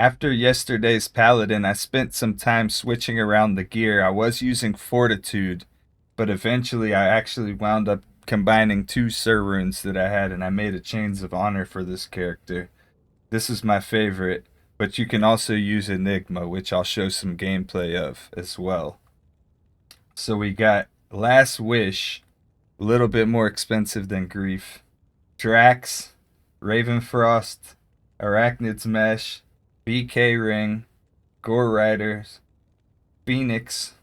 After yesterday's Paladin, I spent some time switching around the gear. I was using Fortitude, but eventually I actually wound up combining two Sir runes that I had, and I made a Chains of Honor for this character. This is my favorite, but you can also use Enigma, which I'll show some gameplay of as well. So we got Last Wish, a little bit more expensive than Grief. Drax, Ravenfrost, Arachnid's Mesh, BK Ring, Gore Riders, Phoenix,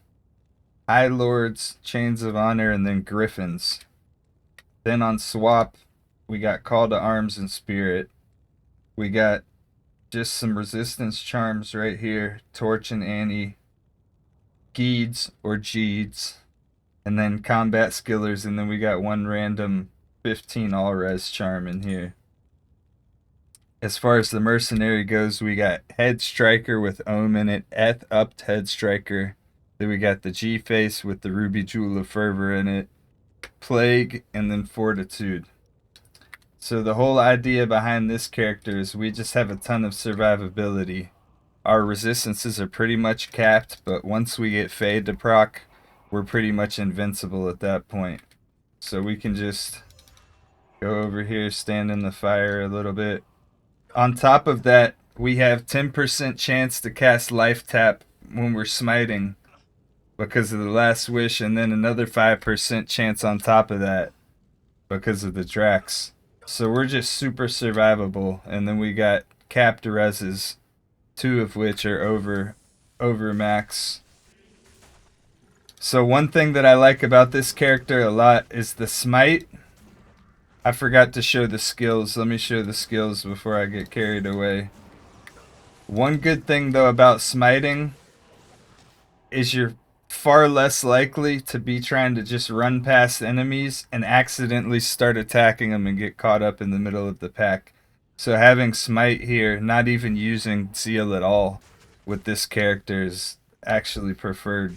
High Lords, Chains of Honor, and then Griffins. Then on swap, we got Call to Arms and Spirit. We got just some resistance charms right here, Torch and Annie, Geeds or Jeeds, and then combat skillers, and then we got one random 15 all res charm in here. As far as the mercenary goes, we got Head Striker with Ohm in it, Eth upped Head Striker. Then we got the G Face with the Ruby Jewel of Fervor in it, Plague, and then Fortitude. So the whole idea behind this character is we just have a ton of survivability. Our resistances are pretty much capped, but once we get Fade to proc, we're pretty much invincible at that point. So we can just go over here, stand in the fire a little bit. On top of that, we have 10% chance to cast Life Tap when we're smiting because of the Last Wish, and then another 5% chance on top of that because of the Drax. So we're just super survivable, and then we got capped reses, two of which are over max. So one thing that I like about this character a lot is the Smite. I forgot to show the skills. Let me show the skills before I get carried away. One good thing though about smiting is you're far less likely to be trying to just run past enemies and accidentally start attacking them and get caught up in the middle of the pack. So having Smite here, not even using Zeal at all with this character, is actually preferred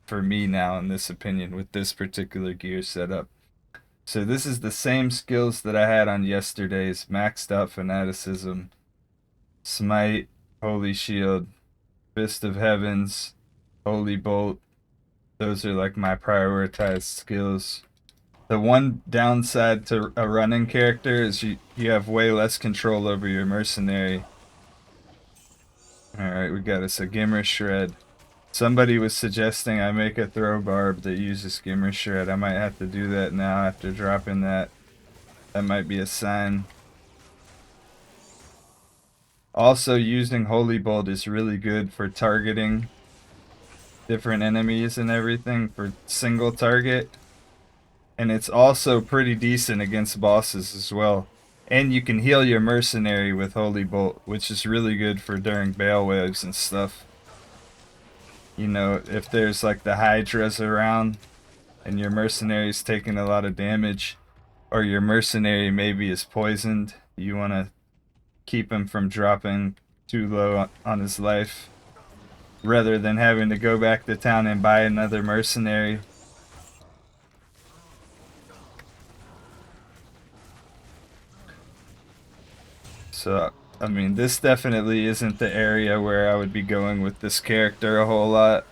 for me now, in this opinion, with this particular gear setup. So this is the same skills that I had on yesterday's: maxed out fanaticism, Smite, Holy Shield, Fist of Heavens, Holy Bolt. Those are like my prioritized skills. The one downside to a running character is you have way less control over your mercenary. Alright, we got us a Gimmer Shred. Somebody was suggesting I make a throw barb that uses Gimmer Shred. I might have to do that now after dropping that. That might be a sign. Also, using Holy Bolt is really good for targeting different enemies and everything for single target. And it's also pretty decent against bosses as well. And you can heal your mercenary with Holy Bolt, which is really good for during Bale Waves and stuff. You know, if there's like the Hydras around and your mercenary's taking a lot of damage, or your mercenary maybe is poisoned, you want to keep him from dropping too low on his life, rather than having to go back to town and buy another mercenary. So, I mean, this definitely isn't the area where I would be going with this character a whole lot.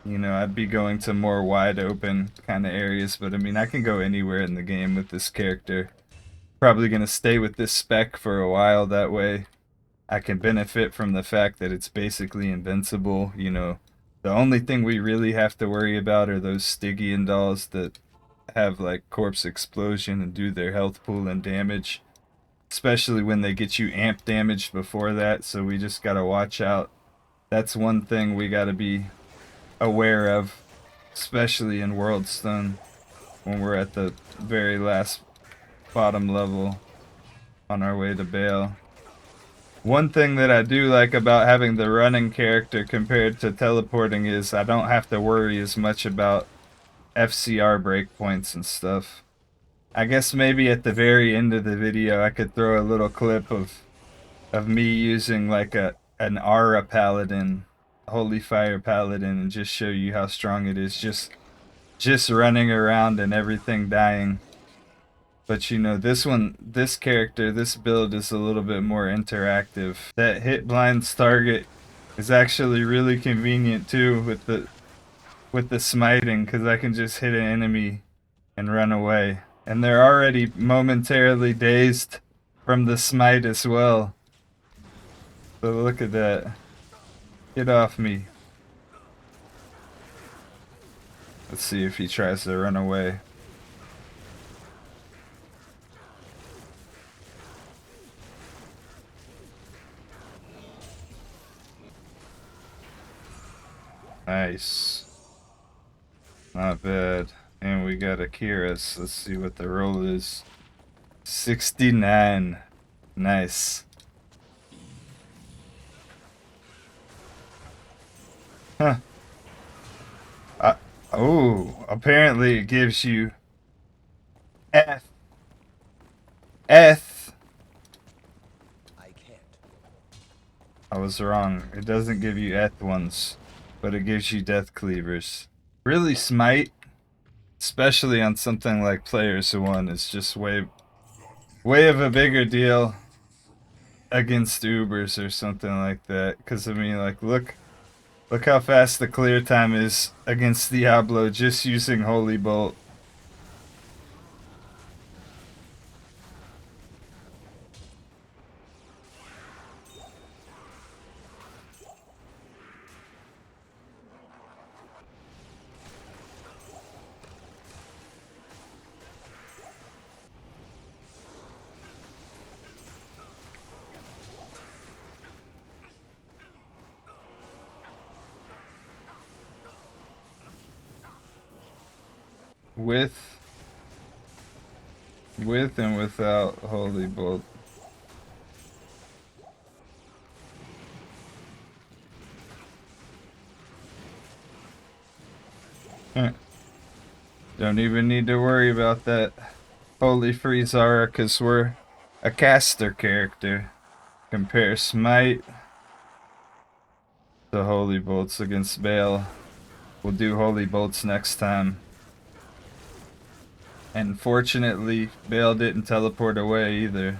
You know, I'd be going to more wide open kind of areas, but I mean, I can go anywhere in the game with this character. Probably gonna stay with this spec for a while, that way I can benefit from the fact that it's basically invincible. You know, the only thing we really have to worry about are those Stygian dolls that have like corpse explosion and do their health pool and damage, especially when they get you amp damage before that, so we just gotta watch out. That's one thing we gotta be aware of, especially in Worldstone, when we're at the very last bottom level on our way to Bale. One thing that I do like about having the running character compared to teleporting is I don't have to worry as much about FCR breakpoints and stuff. I guess maybe at the very end of the video I could throw a little clip of me using like an Aura Paladin, Holy Fire Paladin, and just show you how strong it is, just running around and everything dying. But you know, this character, this build is a little bit more interactive. That hit blinds target is actually really convenient too with the smiting, because I can just hit an enemy and run away. And they're already momentarily dazed from the smite as well. So look at that. Get off me. Let's see if he tries to run away. Nice. Not bad. And we got Akira's. Let's see what the roll is. 69. Nice. Huh. Oh, apparently it gives you F. F. I was wrong. It doesn't give you F ones, but it gives you death cleavers. Really, Smite, especially on something like Players 1, is just way of a bigger deal against Ubers or something like that. Because I mean, like, look how fast the clear time is against Diablo just using Holy Bolt. With and without Holy Bolt. Don't even need to worry about that Holy Freeze aura, because we're a caster character. Compare Smite to Holy Bolts against Bale. We'll do Holy Bolts next time. And fortunately, Bale didn't teleport away either.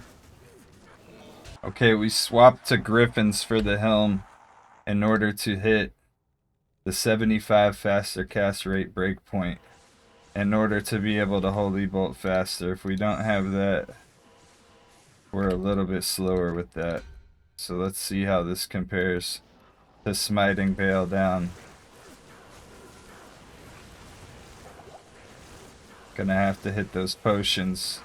Okay, we swapped to Griffins for the helm in order to hit the 75 faster cast rate breakpoint. In order to be able to Holy Bolt faster. If we don't have that, we're a little bit slower with that. So let's see how this compares to smiting Bale down. Gonna have to hit those potions.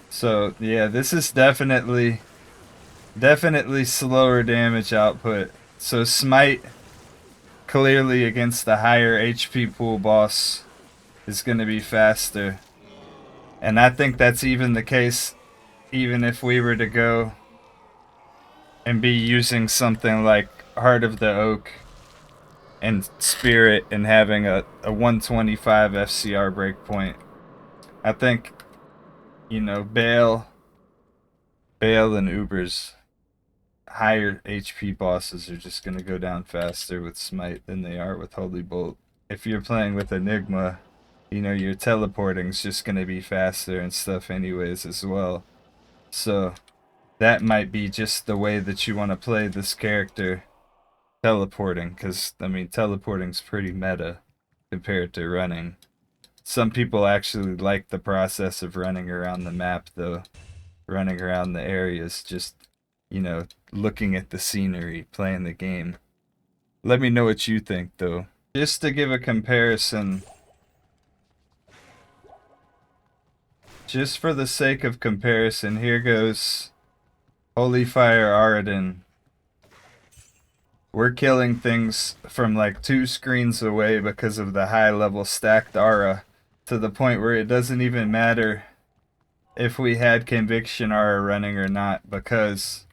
So yeah, this is definitely slower damage output. So Smite, clearly against the higher HP pool boss, is gonna be faster. And I think that's even the case even if we were to go and be using something like Heart of the Oak and Spirit and having a 125 FCR breakpoint. I think, you know, Bale and Uber's higher HP bosses are just going to go down faster with Smite than they are with Holy Bolt. If you're playing with Enigma, you know, your teleporting's just going to be faster and stuff anyways as well. So that might be just the way that you want to play this character, teleporting, because I mean teleporting's pretty meta compared to running. Some people actually like the process of running around the map though, running around the areas, just, you know, looking at the scenery, playing the game. Let me know what you think though. Just to give a comparison, just for the sake of comparison, here goes Holy Fire Aradin. We're killing things from like 2 screens away because of the high level stacked aura, to the point where it doesn't even matter if we had Conviction aura running or not, because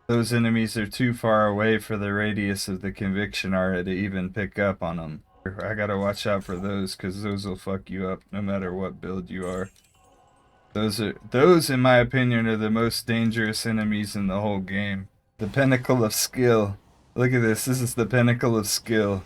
those enemies are too far away for the radius of the Conviction aura to even pick up on them. I gotta watch out for those, because those will fuck you up no matter what build you are. Those in my opinion are the most dangerous enemies in the whole game. The pinnacle of skill. Look at this. This is the pinnacle of skill.